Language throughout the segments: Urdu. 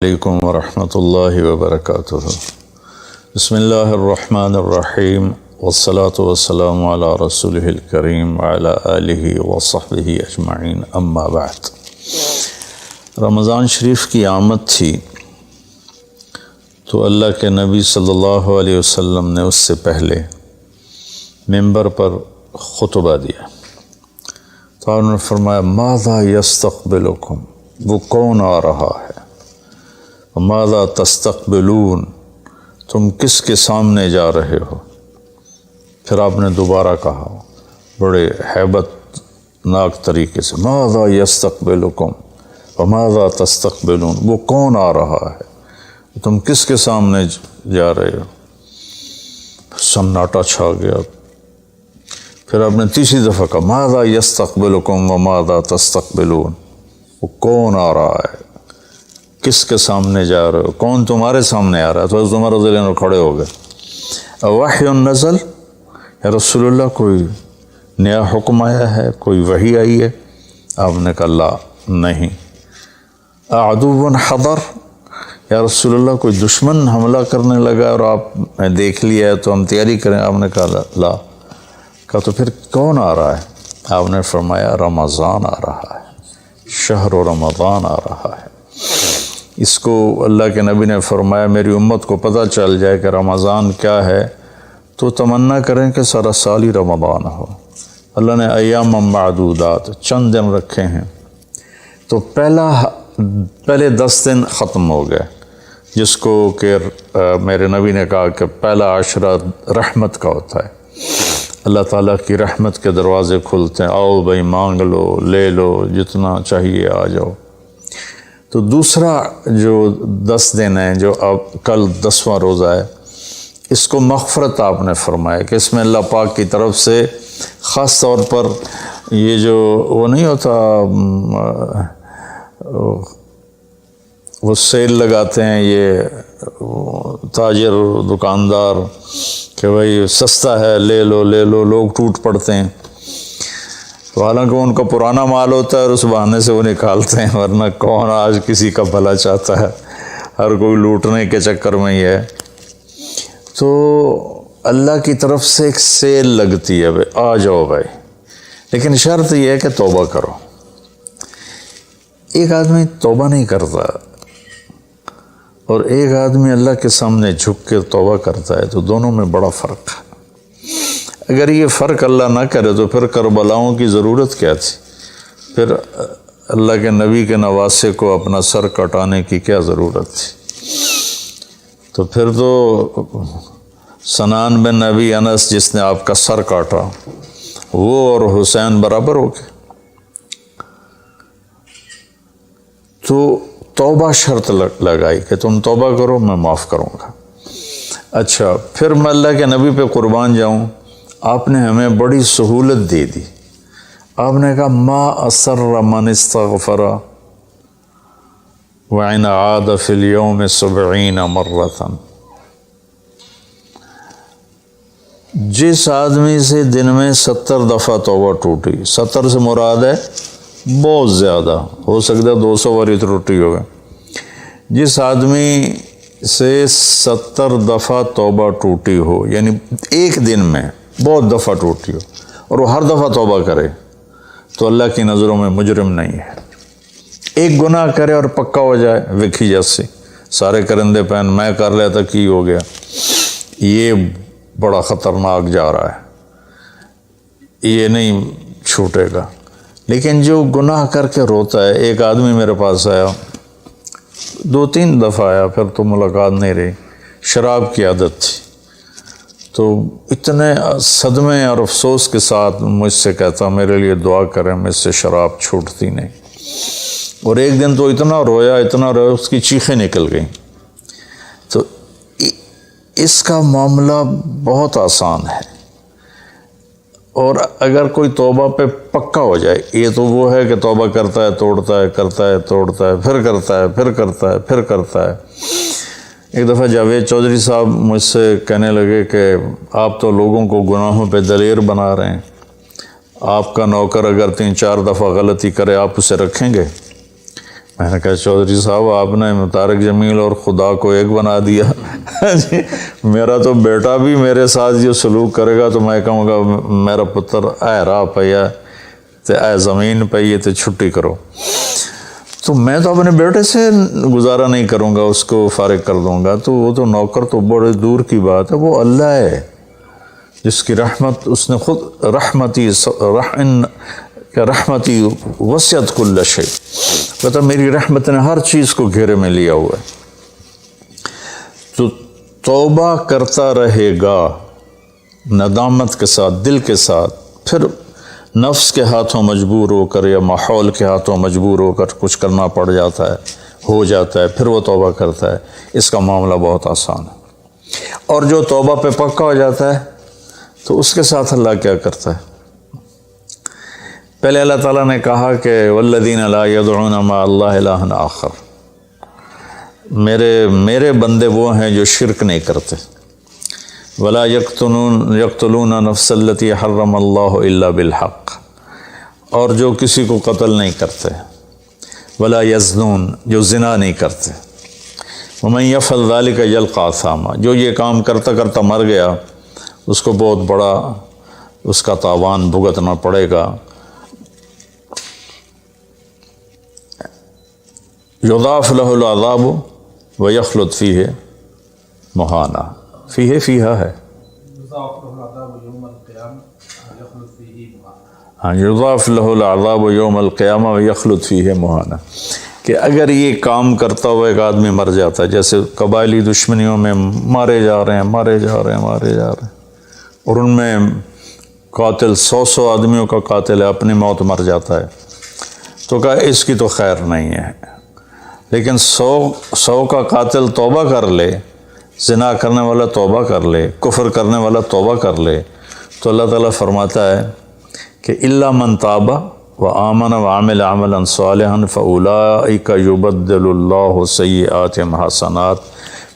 علیکم ورحمۃ اللہ وبرکاتہ۔ بسم اللہ الرحمن الرحیم والصلاة والسلام علی رسولہ الکریم وعلی آلہ وصحبہ اجمعین، اما بعد۔ رمضان شریف کی آمد تھی تو اللہ کے نبی صلی اللہ علیہ وسلم نے اس سے پہلے ممبر پر خطبہ دیا تو انہوں نے فرمایا ماذا یستقبلکم، وہ کون آ رہا ہے، ماذا تستقبلون، تم کس کے سامنے جا رہے ہو۔ پھر آپ نے دوبارہ کہا بڑے ہیبت ناک طریقے سے ماذا یستقبلکم وماذا تستقبلون، وہ کون آ رہا ہے، تم کس کے سامنے جا رہے ہو۔ سناٹا چھا گیا۔ پھر آپ نے تیسری دفعہ کہا ماذا یستقبلکم وماذا تستقبلون، وہ کون آ رہا ہے، کس کے سامنے جا رہے ہو، کون تمہارے سامنے آ رہا ہے۔ تو حضرت عمر رضی اللہ عنہ کھڑے ہو گئے، وحی نزل، یا رسول اللہ کوئی نیا حکم آیا ہے، کوئی وحی آئی ہے۔ آپ نے کہا لا، نہیں۔ عدو حضر، یا رسول اللہ کوئی دشمن حملہ کرنے لگا اور آپ نے دیکھ لیا ہے تو ہم تیاری کریں۔ آپ نے کہا لا۔ کہا تو پھر کون آ رہا ہے؟ آپ نے فرمایا رمضان آ رہا ہے، شہر رمضان آ رہا ہے۔ اس کو اللہ کے نبی نے فرمایا میری امت کو پتہ چل جائے کہ رمضان کیا ہے تو تمنا کریں کہ سارا سال ہی رمضان ہو۔ اللہ نے ایام معدودات، چند دن رکھے ہیں، تو پہلے 10 دن ختم ہو گئے، جس کو کہ میرے نبی نے کہا کہ پہلا عشرہ رحمت کا ہوتا ہے، اللہ تعالیٰ کی رحمت کے دروازے کھلتے ہیں، آؤ بھائی مانگ لو، لے لو، جتنا چاہیے آ جاؤ۔ تو دوسرا جو 10 دن ہیں، جو اب کل 10واں روزہ ہے، اس کو مغفرت آپ نے فرمایا کہ اس میں اللہ پاک کی طرف سے خاص طور پر یہ جو وہ نہیں ہوتا، وہ سیل لگاتے ہیں یہ تاجر دکاندار کہ بھائی سستا ہے، لے لو لے لو، لوگ ٹوٹ پڑتے ہیں۔ تو حالانکہ ان کا پرانا مال ہوتا ہے اور اس بہانے سے وہ نکالتے ہیں، ورنہ کون آج کسی کا بھلا چاہتا ہے، ہر کوئی لوٹنے کے چکر میں ہی ہے۔ تو اللہ کی طرف سے ایک سیل لگتی ہے، بھائی آ جاؤ بھائی، لیکن شرط یہ ہے کہ توبہ کرو۔ ایک آدمی توبہ نہیں کرتا اور ایک آدمی اللہ کے سامنے جھک کے توبہ کرتا ہے، تو دونوں میں بڑا فرق ہے۔ اگر یہ فرق اللہ نہ کرے تو پھر کربلاؤں کی ضرورت کیا تھی، پھر اللہ کے نبی کے نواسے کو اپنا سر کٹانے کی کیا ضرورت تھی۔ تو پھر تو سنان بن نبی انس جس نے آپ کا سر کاٹا، وہ اور حسین برابر ہو گئے۔ تو توبہ شرط لگائی کہ تم توبہ کرو، میں معاف کروں گا۔ اچھا، پھر میں اللہ کے نبی پہ قربان جاؤں، آپ نے ہمیں بڑی سہولت دے دی۔ آپ نے کہا ما اسر من استغفر وإن عاد فی اليوم 70 مرۃ، جس آدمی سے دن میں 70 دفعہ توبہ ٹوٹی، 70 سے مراد ہے بہت زیادہ، ہو سکتا ہے 200 باری ٹوٹی ہوگا، جس آدمی سے 70 دفعہ توبہ ٹوٹی ہو، یعنی ایک دن میں بہت دفعہ ٹوٹی ہو اور وہ ہر دفعہ توبہ کرے، تو اللہ کی نظروں میں مجرم نہیں ہے۔ ایک گناہ کرے اور پکا ہو جائے، وکھی جیسے سارے کرندے پہن میں کر لیتا کی ہو گیا، یہ بڑا خطرناک جا رہا ہے، یہ نہیں چھوٹے گا۔ لیکن جو گناہ کر کے روتا ہے، ایک آدمی میرے پاس آیا، 2-3 دفعہ آیا، پھر تو ملاقات نہیں رہی، شراب کی عادت تھی، تو اتنے صدمے اور افسوس کے ساتھ مجھ سے کہتا میرے لیے دعا کریں، مجھ سے شراب چھوٹتی نہیں۔ اور ایک دن تو اتنا رویا اس کی چیخیں نکل گئیں۔ تو اس کا معاملہ بہت آسان ہے، اور اگر کوئی توبہ پہ پکا ہو جائے، یہ تو وہ ہے کہ توبہ کرتا ہے توڑتا ہے، کرتا ہے توڑتا ہے، پھر کرتا ہے، پھر کرتا ہے، پھر کرتا ہے۔ ایک دفعہ جاوید چودھری صاحب مجھ سے کہنے لگے کہ آپ تو لوگوں کو گناہوں پہ دلیر بنا رہے ہیں، آپ کا نوکر اگر 3-4 دفعہ غلطی کرے آپ اسے رکھیں گے؟ میں نے کہا چودھری صاحب آپ نے طارق جمیل اور خدا کو ایک بنا دیا جی میرا تو بیٹا بھی میرے ساتھ یہ سلوک کرے گا تو میں کہوں گا میرا پتر اے راہ پیا تے اے زمین پئی تے چھٹی کرو. تو میں تو اپنے بیٹے سے گزارا نہیں کروں گا، اس کو فارغ کر دوں گا. تو وہ تو نوکر تو بڑے دور کی بات ہے، وہ اللہ ہے جس کی رحمت اس نے خود رحمتی وسعت کل شیء، پتہ میری رحمت نے ہر چیز کو گھیرے میں لیا ہوا ہے. تو توبہ کرتا رہے گا ندامت کے ساتھ، دل کے ساتھ، پھر نفس کے ہاتھوں مجبور ہو کر یا ماحول کے ہاتھوں مجبور ہو کر کچھ کرنا پڑ جاتا ہے، ہو جاتا ہے، پھر وہ توبہ کرتا ہے. اس کا معاملہ بہت آسان ہے. اور جو توبہ پہ پکا ہو جاتا ہے تو اس کے ساتھ اللہ کیا کرتا ہے؟ پہلے اللہ تعالیٰ نے کہا کہ والذین لا یدعون مع اللہ الہ آخر، میرے بندے وہ ہیں جو شرک نہیں کرتے. ولا یقتلون نفس التی حرم اللہ الا بالحق، اور جو کسی کو قتل نہیں کرتے. ولا یزنون، جو زنا نہیں کرتے. ومن یفعل ذلک یلقی اثاما، جو یہ کام کرتا کرتا مر گیا اس کو بہت بڑا اس کا تاوان بھگتنا پڑے گا. یضاعف لہ العذاب ویخلد فیہ مہانا، فیہا ہے ہاں، یضاعف لہ العذاب یوم القیامہ ویخلد فیہ مہانا، کہ اگر یہ کام کرتا ہوا ایک آدمی مر جاتا ہے، جیسے قبائلی دشمنیوں میں مارے جا رہے ہیں اور ان میں قاتل 100 آدمیوں کا قاتل ہے، اپنی موت مر جاتا ہے، تو کہا اس کی تو خیر نہیں ہے. لیکن 100 کا قاتل توبہ کر لے، زنا کرنے والا توبہ کر لے، کفر کرنے والا توبہ کر لے، تو اللہ تعالیٰ فرماتا ہے کہ الا من تاب وآمن وعمل عملا صالحا فاولئک یبدل اللہ سیئاتہم حسنات.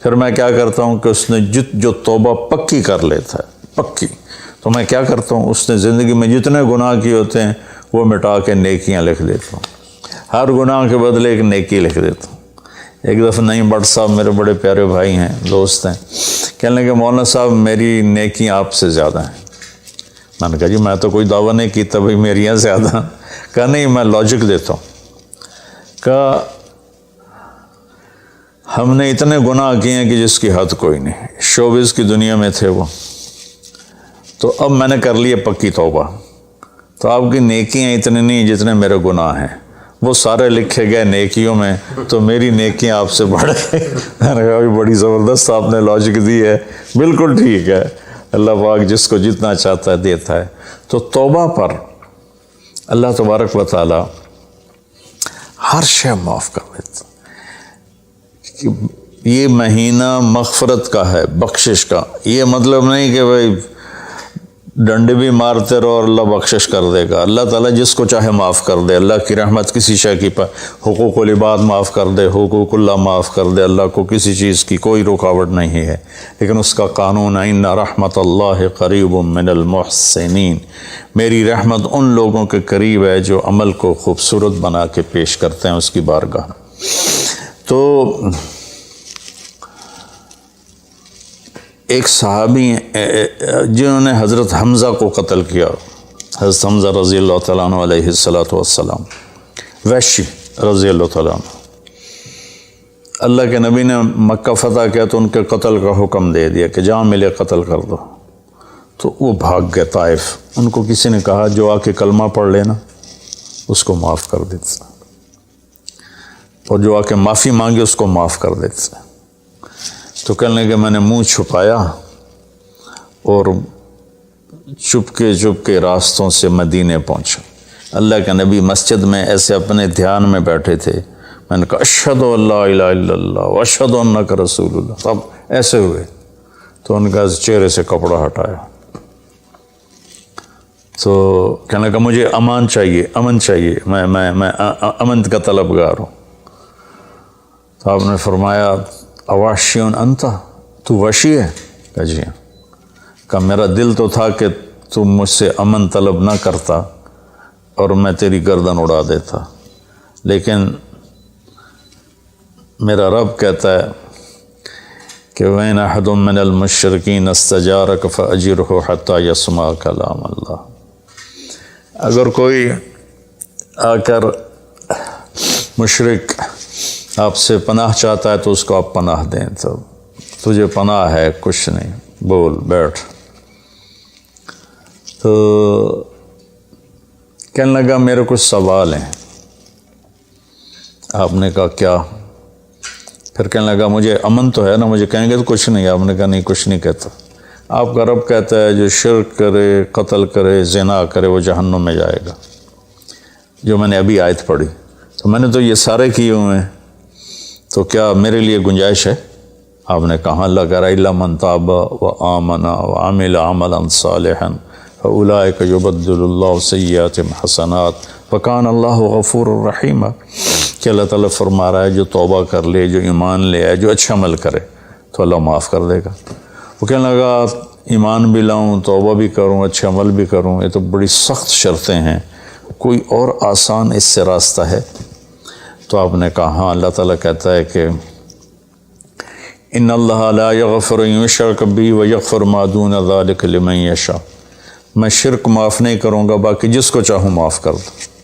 پھر میں کیا کرتا ہوں کہ اس نے جو توبہ پکی کر لیتا ہے، پکی، تو میں کیا کرتا ہوں اس نے زندگی میں جتنے گناہ کیے ہوتے ہیں وہ مٹا کے نیکیاں لکھ دیتا ہوں. ہر گناہ کے بدلے ایک نیکی لکھ دیتا ہوں. ایک دفعہ نعیم بٹ صاحب میرے بڑے پیارے بھائی ہیں، دوست ہیں، کہنے لگے مولانا صاحب میری نیکیاں آپ سے زیادہ ہیں. میں نے کہا جی میں تو کوئی دعویٰ نہیں کیتا بھائی میریاں زیادہ. کہا نہیں، میں لاجک دیتا ہوں. کہا ہم نے اتنے گناہ کیے ہیں کہ جس کی حد کوئی نہیں. شوبز کی دنیا میں تھے وہ، تو اب میں نے کر لیے پکی توبہ، تو آپ کی نیکیاں اتنی نہیں جتنے میرے گناہ ہیں. وہ سارے لکھے گئے نیکیوں میں، تو میری نیکیاں آپ سے بڑھ گئی. میں نے کہا بڑی زبردست آپ نے لاجک دی ہے، بالکل ٹھیک ہے. اللہ پاک جس کو جتنا چاہتا ہے دیتا ہے. تو توبہ پر اللہ تبارک و تعالی ہر شے معاف کر دیتا. یہ مہینہ مغفرت کا ہے، بخشش کا. یہ مطلب نہیں کہ بھائی ڈنڈے بھی مارتے رہو اور اللہ بخشش کر دے گا. اللہ تعالیٰ جس کو چاہے معاف کر دے. اللہ کی رحمت کسی شے کی حقوق العباد معاف کر دے، حقوق اللہ معاف کر دے. اللہ کو کسی چیز کی کوئی رکاوٹ نہیں ہے. لیکن اس کا قانون ہے ان رحمت اللہ قریب من المحسنین، میری رحمت ان لوگوں کے قریب ہے جو عمل کو خوبصورت بنا کے پیش کرتے ہیں اس کی بارگاہ. تو ایک صحابی جنہوں نے حضرت حمزہ کو قتل کیا، حضرت حمزہ رضی اللہ تعالیٰ عنہ علیہ السلام، وحشی رضی اللہ تعالیٰ عنہ، اللہ کے نبی نے مکہ فتح کیا تو ان کے قتل کا حکم دے دیا کہ جہاں ملے قتل کر دو. تو وہ بھاگ گئے طائف. ان کو کسی نے کہا جو آ کے کلمہ پڑھ لینا اس کو معاف کر دیتے، اور جو آ کے معافی مانگے اس کو معاف کر دیتے. تو کہنے لگے میں نے منہ چھپایا اور چپ کے راستوں سے مدینے پہنچا. اللہ کے نبی مسجد میں ایسے اپنے دھیان میں بیٹھے تھے. میں نے کہا اشہد ان لا الہ الا اللہ واشہد انک رسول اللہ. سب ایسے ہوئے تو ان کا چہرے سے کپڑا ہٹایا. تو کہنے لگا مجھے امن چاہیے، میں امن کا طلبگار ہوں. تو آپ نے فرمایا اواشیون انتا، تو وشی ہے؟ کہا جی ہاں. کہا میرا دل تو تھا کہ تم مجھ سے امن طلب نہ کرتا اور میں تیری گردن اڑا دیتا، لیکن میرا رب کہتا ہے کہ وَإِنْ أَحَدٌ مِّنَ الْمُشْرِكِينَ اسْتَجَارَكَ فَأَجِرْهُ حَتَّى يَسْمَعَ كَلَامَ اللَّهِ۔ اگر کوئی آ کر مشرک آپ سے پناہ چاہتا ہے تو اس کو آپ پناہ دیں، تو تجھے پناہ ہے، کچھ نہیں، بول بیٹھ۔ تو کہنے لگا میرے کچھ سوال ہیں۔ آپ نے کہا کیا؟ پھر کہنے لگا مجھے امن تو ہے نا، مجھے کہیں گے تو کچھ نہیں۔ آپ نے کہا نہیں، کچھ نہیں کہتا۔ آپ کا رب کہتا ہے جو شرک کرے، قتل کرے، زنا کرے، وہ جہنم میں جائے گا، جو میں نے ابھی آیت پڑھی۔ تو میں نے تو یہ سارے کیے ہوئے ہیں، تو کیا میرے لیے گنجائش ہے؟ آپ نے کہا اللہ کہہ رہا الا من تاب وآمن وعمل عملا صالحا فاولئک یبدل اللہ سیئاتہم حسنات وکان اللہ غفور الرحیم، کہ اللہ تعالیٰ فرما رہا ہے جو توبہ کر لے، جو ایمان لے آئے، جو اچھا عمل کرے تو اللہ معاف کر دے گا۔ وہ کہنے لگا ایمان بھی لاؤں، توبہ بھی کروں، اچھا عمل بھی کروں، یہ تو بڑی سخت شرطیں ہیں، کوئی اور آسان اس سے راستہ ہے؟ تو آپ نے کہا ہاں، اللہ تعالیٰ کہتا ہے کہ ان اللہ لا یغفر ان یشرک بہ ویغفر ما دون ذلک لمن یشاء، میں شرک معاف نہیں کروں گا، باقی جس کو چاہوں معاف کر دوں۔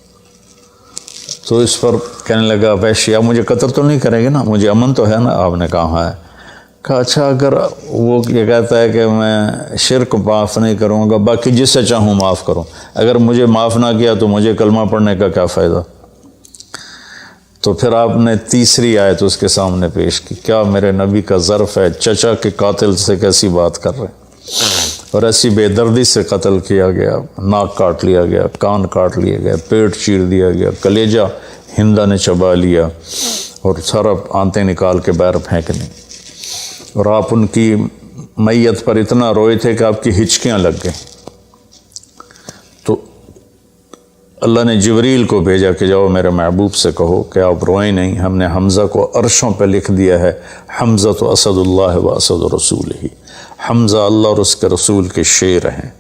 تو اس پر کہنے لگا وحشی آپ مجھے قتل تو نہیں کریں گے نا، مجھے امن تو ہے نا؟ آپ نے کہا ہاں ہے۔ کہا اچھا اگر وہ یہ کہتا ہے کہ میں شرک معاف نہیں کروں گا، باقی جس سے چاہوں معاف کروں، اگر مجھے معاف نہ کیا تو مجھے کلمہ پڑھنے کا کیا فائدہ؟ تو پھر آپ نے تیسری آیت اس کے سامنے پیش کی، کیا میرے نبی کا ظرف ہے چچا کے قاتل سے کیسی بات کر رہے ہیں، اور ایسی بے دردی سے قتل کیا گیا، ناک کاٹ لیا گیا، کان کاٹ لیا گیا، پیٹ چیر دیا گیا، کلیجہ ہندا نے چبا لیا اور سارا آنتیں نکال کے باہر پھینک دیں، اور آپ ان کی میت پر اتنا روئے تھے کہ آپ کی ہچکیاں لگ گئیں۔ تو اللہ نے جبریل کو بھیجا کہ جاؤ میرے محبوب سے کہو کہ آپ روئیں نہیں، ہم نے حمزہ کو عرشوں پہ لکھ دیا ہے، حمزہ تو اسد اللہ و اسد رسول ہی، حمزہ اللہ اور اس کے رسول کے شیر ہیں،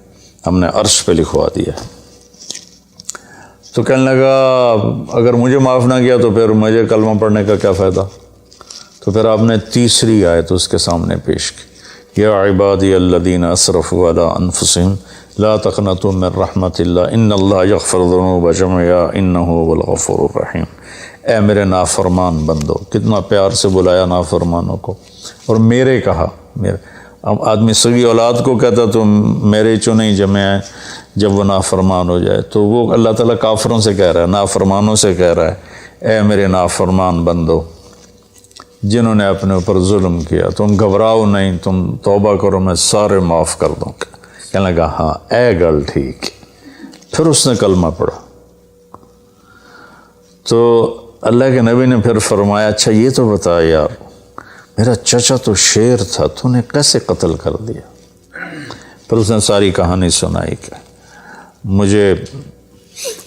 ہم نے عرش پہ لکھوا دیا ہے۔ تو کہنے لگا اگر مجھے معاف نہ کیا تو پھر مجھے کلمہ پڑھنے کا کیا فائدہ؟ تو پھر آپ نے تیسری آیت اس کے سامنے پیش کی، یا عبادی الذین اسرفوا علی انفسہم لا تقنطوا من رحمت اللہ ان اللہ یغفر الذنوب جميعا انہ هو الغفور الرحیم۔ اے میرے نافرمان بندو، کتنا پیار سے بلایا نافرمانوں کو، اور میرے کہا، میرے اب آدمی سگی اولاد کو کہتا تو میرے چنے جمع ہیں جب وہ نافرمان ہو جائے، تو وہ اللہ تعالیٰ کافروں سے کہہ رہا ہے، نافرمانوں سے کہہ رہا ہے اے میرے نافرمان بندو جنہوں نے اپنے اوپر ظلم کیا، تم گھبراؤ نہیں، تم توبہ کرو، میں سارے معاف کر دوں گا۔ کہنے لگا ہاں اے گل ٹھیک۔ پھر اس نے کلمہ پڑھا تو اللہ کے نبی نے پھر فرمایا اچھا یہ تو بتا یار، میرا چچا تو شیر تھا، تو نے کیسے قتل کر دیا؟ پھر اس نے ساری کہانی سنائی کہ مجھے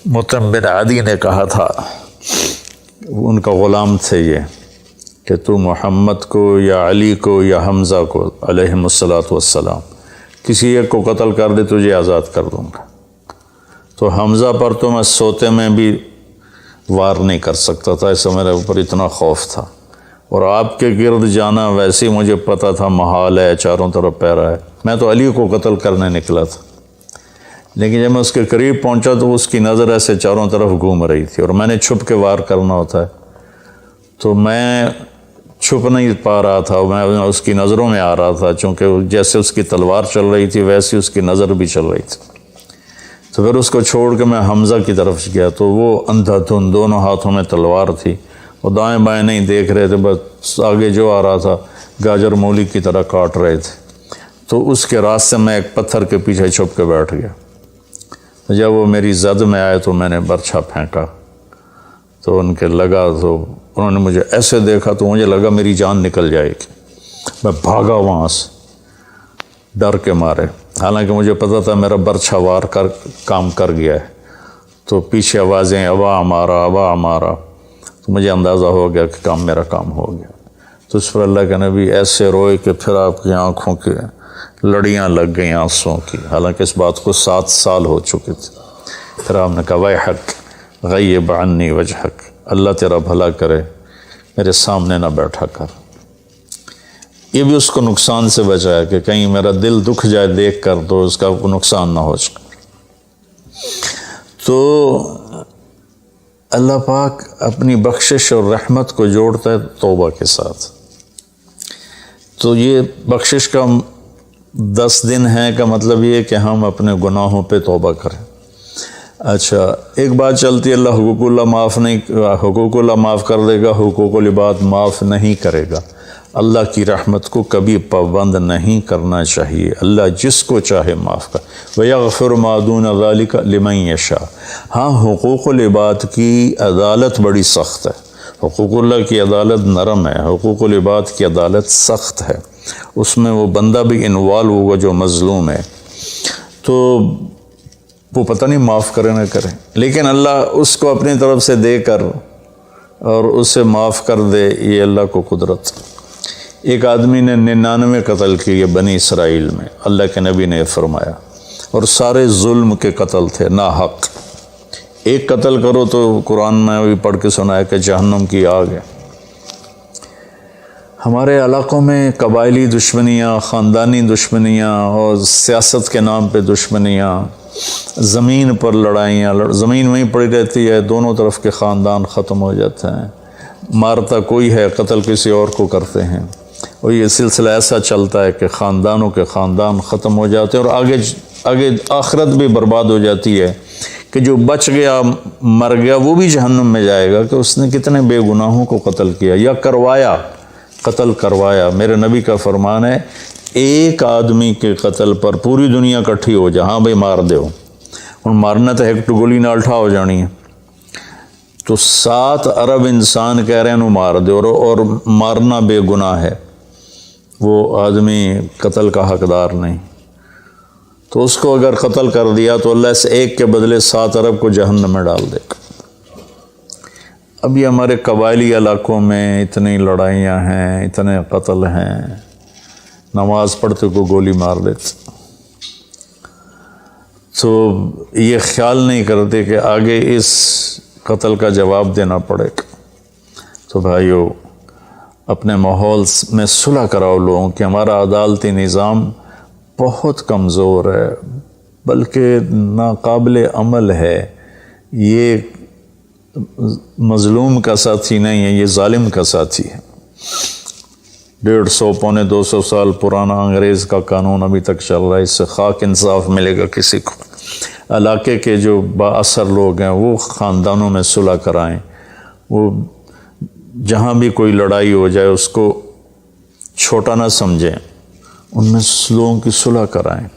مطعم بن عدی نے کہا تھا، ان کا غلام تھے یہ، کہ تو محمد کو یا علی کو یا حمزہ کو علیہم الصلاۃ والسلام کسی ایک کو قتل کر دے تجھے آزاد کر دوں گا۔ تو حمزہ پر تو میں سوتے میں بھی وار نہیں کر سکتا تھا، اس سے میرے اوپر اتنا خوف تھا، اور آپ کے گرد جانا ویسے ہی مجھے پتہ تھا محال ہے، چاروں طرف پیرا ہے، میں تو علی کو قتل کرنے نکلا تھا، لیکن جب میں اس کے قریب پہنچا تو اس کی نظر ایسے چاروں طرف گھوم رہی تھی، اور میں نے چھپ کے وار کرنا ہوتا ہے، تو میں چھپ نہیں پا رہا تھا، میں اس کی نظروں میں آ رہا تھا، چونکہ جیسے اس کی تلوار چل رہی تھی ویسے اس کی نظر بھی چل رہی تھی۔ تو پھر اس کو چھوڑ کے میں حمزہ کی طرف گیا تو وہ اندھا دھند، دونوں ہاتھوں میں تلوار تھی، وہ دائیں بائیں نہیں دیکھ رہے تھے، بس آگے جو آ رہا تھا گاجر مولی کی طرح کاٹ رہے تھے۔ تو اس کے راستے میں ایک پتھر کے پیچھے چھپ کے بیٹھ گیا، جب وہ میری زد میں آئے تو میں نے برچھا پھینکا، تو ان کے لگا، تو انہوں نے مجھے ایسے دیکھا تو مجھے لگا میری جان نکل جائے گی، میں بھاگا وہاں سے ڈر کے مارے، حالانکہ مجھے پتہ تھا میرا برچھا وار کر کام کر گیا ہے۔ تو پیچھے آوازیں ابا ہمارا ابا ہمارا، تو مجھے اندازہ ہو گیا کہ میرا کام ہو گیا۔ تو اس پر اللہ کے نبی ایسے روئے کہ پھر آپ کی آنکھوں کی لڑیاں لگ گئیں آنسوں کی، حالانکہ اس بات کو 7 سال ہو چکے تھے۔ پھر آپ نے کہا ویحک غیب عنی وجہک، اللہ تیرا بھلا کرے میرے سامنے نہ بیٹھا کر۔ یہ بھی اس کو نقصان سے بچایا کہ کہیں میرا دل دکھ جائے دیکھ کر تو اس کا نقصان نہ ہو جائے۔ تو اللہ پاک اپنی بخشش اور رحمت کو جوڑتا ہے توبہ کے ساتھ۔ تو یہ بخشش کا 10 دن ہے کا مطلب یہ کہ ہم اپنے گناہوں پہ توبہ کریں۔ اچھا، ایک بات چلتی ہے، اللہ حقوق اللہ معاف کر دے گا، حقوق العباد معاف نہیں کرے گا۔ اللہ کی رحمت کو کبھی پابند نہیں کرنا چاہیے، اللہ جس کو چاہے معاف کر۔ وَيَغْفِرُ مَا دُونَ ذَلِكَ لِمَن يَشَاءُ۔ ہاں، حقوق العباد کی عدالت بڑی سخت ہے، حقوق اللہ کی عدالت نرم ہے، حقوق العباد کی عدالت سخت ہے، اس میں وہ بندہ بھی انوالو ہوگا جو مظلوم ہے، تو وہ پتہ نہیں معاف کرے نہ کرے، لیکن اللہ اس کو اپنی طرف سے دے کر اور اسے معاف کر دے، یہ اللہ کو قدرت۔ ایک آدمی نے 99 قتل کیے بنی اسرائیل میں، اللہ کے نبی نے فرمایا، اور سارے ظلم کے قتل تھے، ناحق۔ ایک قتل کرو تو قرآن میں بھی پڑھ کے سنایا کہ جہنم کی آگ ہے۔ ہمارے علاقوں میں قبائلی دشمنیاں، خاندانی دشمنیاں اور سیاست کے نام پہ دشمنیاں، زمین پر لڑائیاں، زمین وہیں پڑی رہتی ہے، دونوں طرف کے خاندان ختم ہو جاتے ہیں، مارتا کوئی ہے، قتل کسی اور کو کرتے ہیں، اور یہ سلسلہ ایسا چلتا ہے کہ خاندانوں کے خاندان ختم ہو جاتے ہیں، اور آگے آخرت بھی برباد ہو جاتی ہے کہ جو بچ گیا مر گیا وہ بھی جہنم میں جائے گا کہ اس نے کتنے بے گناہوں کو قتل کیا یا قتل کروایا۔ میرے نبی کا فرمان ہے، ایک آدمی کے قتل پر پوری دنیا اکٹھی ہو جا، ہاں بھائی مار دے، اور مارنا تو ایک گولی نال ٹھا ہو جانی ہے، تو 7 ارب انسان کہہ رہے ہیں انہوں مار دے، اور مارنا بے گناہ ہے، وہ آدمی قتل کا حقدار نہیں، تو اس کو اگر قتل کر دیا تو اللہ اس ایک کے بدلے 7 ارب کو جہنم میں ڈال دے گا۔ ابھی ہمارے قبائلی علاقوں میں اتنی لڑائیاں ہیں، اتنے قتل ہیں، نماز پڑھتے کو گولی مار دیتے، تو یہ خیال نہیں کرتے کہ آگے اس قتل کا جواب دینا پڑے گا۔ تو بھائیو، اپنے ماحول میں صلح کراؤ لوگوں کہ ہمارا عدالتی نظام بہت کمزور ہے، بلکہ ناقابل عمل ہے، یہ مظلوم کا ساتھی نہیں ہے، یہ ظالم کا ساتھی ہے۔ 150 پونے 200 سال پرانا انگریز کا قانون ابھی تک چل رہا ہے، اس سے خاک انصاف ملے گا کسی کو۔ علاقے کے جو با اثر لوگ ہیں وہ خاندانوں میں صلح کرائیں، وہ جہاں بھی کوئی لڑائی ہو جائے اس کو چھوٹا نہ سمجھیں، ان میں لوگوں کی صلح کرائیں۔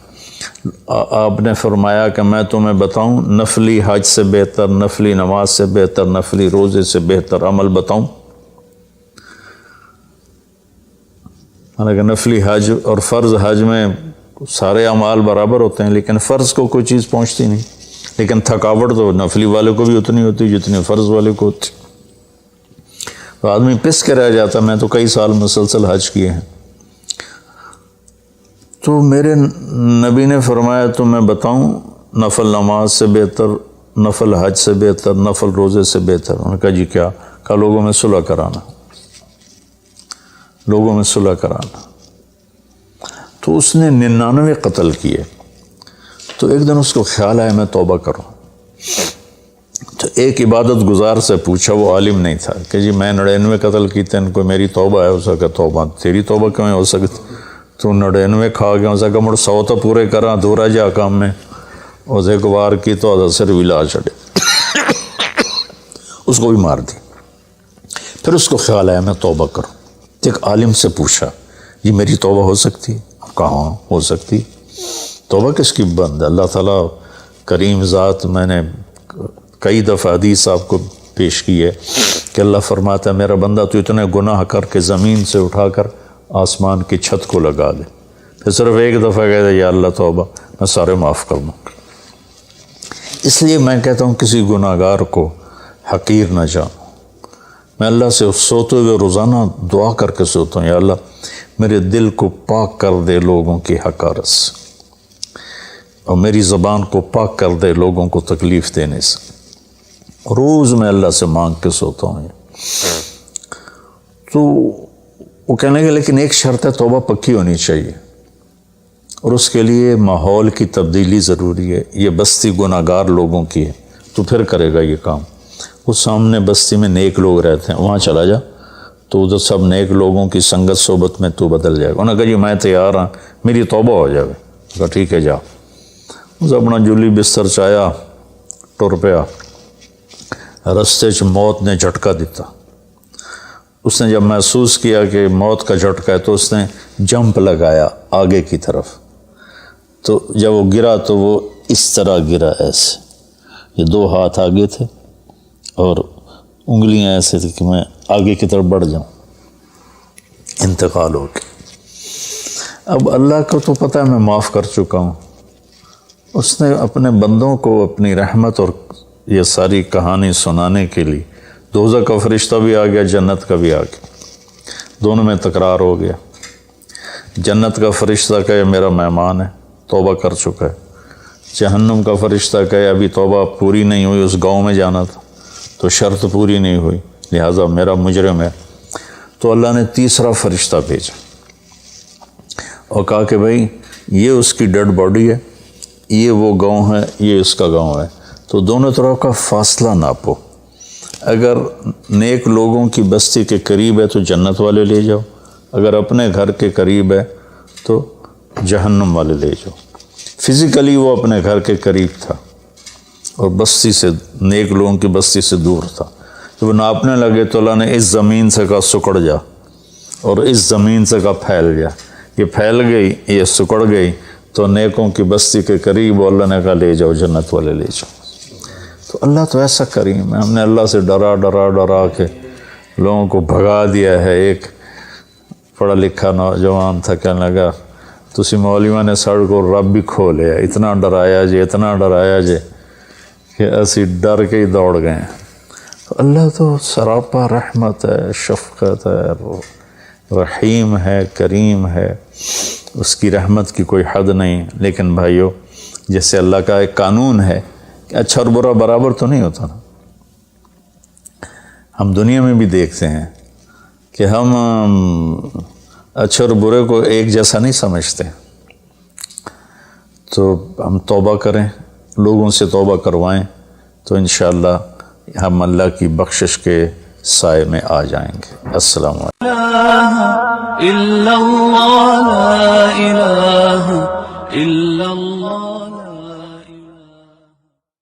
آپ نے فرمایا کہ میں تمہیں بتاؤں نفلی حج سے بہتر، نفلی نماز سے بہتر، نفلی روزے سے بہتر عمل بتاؤں؟ حالانکہ نفلی حج اور فرض حج میں سارے اعمال برابر ہوتے ہیں، لیکن فرض کو کوئی چیز پہنچتی نہیں، لیکن تھکاوٹ تو نفلی والے کو بھی اتنی ہوتی جتنی فرض والے کو ہوتی، تو آدمی پس کے رہ جاتا۔ میں تو کئی سال مسلسل حج کیے ہیں، تو میرے نبی نے فرمایا تو میں بتاؤں نفل نماز سے بہتر، نفل حج سے بہتر، نفل روزے سے بہتر؟ انہوں نے کہا جی کیا؟ کہا لوگوں میں صلح کرانا، لوگوں میں صلح کرانا۔ تو اس نے 99 قتل کیے، تو ایک دن اس کو خیال آیا میں توبہ کروں، تو ایک عبادت گزار سے پوچھا، وہ عالم نہیں تھا، کہ جی میں 99 قتل کیتے ہیں، کوئی میری توبہ ہے؟ اس کا توبہ تیری توبہ کیوں ہو سکتی؟ تو 99 کھا گیا، اس کا مڑ 100 تو پورے کرا، دورا جا کام میں، اسے ایک وار کی تو اثر بھی لا چڑے، اس کو بھی مار دی۔ پھر اس کو خیال آیا میں توبہ کروں، ایک عالم سے پوچھا جی میری توبہ ہو سکتی ہے؟ کہاں ہو سکتی؟ توبہ کس کی بند ہے؟ اللہ تعالیٰ کریم ذات، میں نے کئی دفعہ حدیث آپ کو پیش کی ہے کہ اللہ فرماتا ہے میرا بندہ تو اتنے گناہ کر کے زمین سے اٹھا کر آسمان کی چھت کو لگا دے، پھر صرف ایک دفعہ کہتا ہے یا اللہ توبہ، میں سارے معاف کر دوں گا۔ اس لیے میں کہتا ہوں کسی گناہ گار کو حقیر نہ جانو۔ میں اللہ سے سوتے ہوئے روزانہ دعا کر کے سوتا ہوں، یا اللہ میرے دل کو پاک کر دے لوگوں کی حقارت سے، اور میری زبان کو پاک کر دے لوگوں کو تکلیف دینے سے۔ روز میں اللہ سے مانگ کے سوتا ہوں، تو وہ کہنے لگے لیکن ایک شرط ہے، توبہ پکی ہونی چاہیے، اور اس کے لیے ماحول کی تبدیلی ضروری ہے، یہ بستی گناہ گار لوگوں کی ہے، تو پھر کرے گا یہ کام۔ اس سامنے بستی میں نیک لوگ رہتے ہیں، وہاں چلا جا، تو ادھر سب نیک لوگوں کی سنگت صحبت میں تو بدل جائے گا۔ انہوں نے کہا جی میں تیار ہوں، میری توبہ ہو جائے۔ کہا ٹھیک ہے جا۔ اس اپنا جولی بستر چایا، ٹر پیا، رستے چ موت نے جھٹکا دیتا۔ اس نے جب محسوس کیا کہ موت کا جھٹکا ہے تو اس نے جمپ لگایا آگے کی طرف، تو جب وہ گرا تو وہ اس طرح گرا، ایسے، یہ 2 ہاتھ آگے تھے اور انگلیاں ایسے تھی کہ میں آگے کی طرف بڑھ جاؤں، انتقال ہو گیا۔ اب اللہ کو تو پتہ ہے میں معاف کر چکا ہوں، اس نے اپنے بندوں کو اپنی رحمت اور یہ ساری کہانی سنانے کے لیے دوزخ کا فرشتہ بھی آ گیا، جنت کا بھی آ گیا، دونوں میں تکرار ہو گیا۔ جنت کا فرشتہ کہے میرا مہمان ہے، توبہ کر چکا ہے۔ جہنم کا فرشتہ کہے ابھی توبہ پوری نہیں ہوئی، اس گاؤں میں جانا تھا تو شرط پوری نہیں ہوئی، لہٰذا میرا مجرم ہے۔ تو اللہ نے تیسرا فرشتہ بھیجا اور کہا کہ بھائی یہ اس کی ڈیڈ باڈی ہے، یہ وہ گاؤں ہے، یہ اس کا گاؤں ہے، تو دونوں طرف کا فاصلہ ناپو، اگر نیک لوگوں کی بستی کے قریب ہے تو جنت والے لے جاؤ، اگر اپنے گھر کے قریب ہے تو جہنم والے لے جاؤ۔ فزیکلی وہ اپنے گھر کے قریب تھا اور بستی سے، نیک لوگوں کی بستی سے دور تھا۔ جب ناپنے لگے تو اللہ نے اس زمین سے کہا سکڑ جا، اور اس زمین سے کہا پھیل جا، یہ پھیل گئی، یہ سکڑ گئی، تو نیکوں کی بستی کے قریب اللہ نے کہا لے جاؤ، جنت والے لے جاؤ۔ تو اللہ تو ایسا کریم ہے، ہم نے اللہ سے ڈرا ڈرا ڈرا کے لوگوں کو بھگا دیا ہے۔ ایک پڑھا لکھا نوجوان تھا، کہنے لگا تسی مولویوں نے ساڑھ کو رب بھی کھو لیا، اتنا ڈرایا جے، اتنا ڈرایا جے کہ اسی ڈر کے ہی دوڑ گئے ہیں۔ تو اللہ تو سراپا رحمت ہے، شفقت ہے، رحیم ہے، کریم ہے، اس کی رحمت کی کوئی حد نہیں۔ لیکن بھائیو، جیسے اللہ کا ایک قانون ہے کہ اچھا اور برا برابر تو نہیں ہوتا نا۔ ہم دنیا میں بھی دیکھتے ہیں کہ ہم اچھے اور برے کو ایک جیسا نہیں سمجھتے، تو ہم توبہ کریں، لوگوں سے توبہ کروائیں، تو انشاءاللہ ہم اللہ کی بخشش کے سائے میں آ جائیں گے۔ السلام علیکم۔